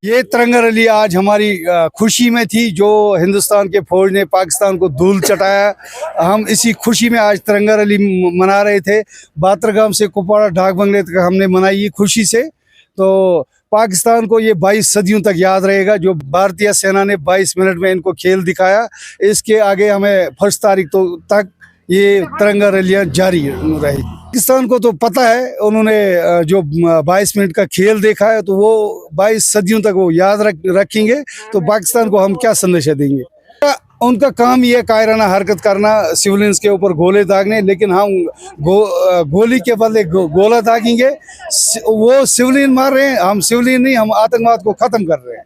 ये तिरंगा रैली आज हमारी खुशी में थी। जो हिंदुस्तान के फौज ने पाकिस्तान को धूल चटाया, हम इसी खुशी में आज तिरंगा रैली मना रहे थे। बातरगाम से कुपवाड़ा डाक बंगले तक हमने मनाई ये खुशी से। तो पाकिस्तान को ये 22 सदियों तक याद रहेगा जो भारतीय सेना ने 22 मिनट में इनको खेल दिखाया। इसके आगे हमें 1 तारीख तक ये तिरंगा रैलियां जारी रहेगी। पाकिस्तान को तो पता है, उन्होंने जो 22 मिनट का खेल देखा है तो वो 22 सदियों तक वो याद रखेंगे। तो पाकिस्तान को हम क्या संदेश देंगे? उनका काम ये कायराना हरकत करना, सिविलियंस के ऊपर गोले दागने, लेकिन हम गोली के बदले गोला दागेंगे। वो सिविलियन मार रहे हैं, हम सिविलियन नहीं, हम आतंकवाद को खत्म कर रहे हैं।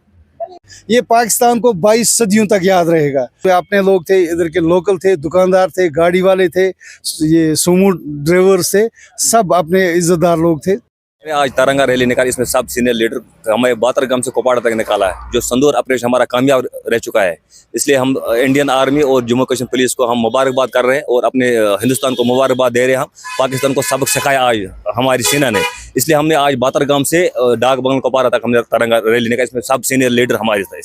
ये पाकिस्तान को 22 सदियों तक याद रहेगा। अपने लोग थे, इधर के लोकल थे, दुकानदार थे, गाड़ी वाले थे, ये सोमो ड्राइवर थे, सब अपने इज्जतदार लोग थे। आज तिरंगा रैली निकाली, इसमें सब सीनियर लीडर हमें बातरगाम से कुपवाड़ा तक निकाला है। जो संदूर ऑपरेशन हमारा कामयाब रह चुका है, इसलिए हम इंडियन आर्मी और जम्मू कश्मीर पुलिस को हम मुबारकबाद कर रहे हैं और अपने हिंदुस्तान को मुबारकबाद दे रहे हैं। हम पाकिस्तान को सबक सिखाया आज हमारी सेना ने, इसलिए हमने आज बातरगाम से डाक बंगला कुपवाड़ा तक हमने तिरंगा रैली निकाली। इसमें सब सीनियर लीडर हमारे थे।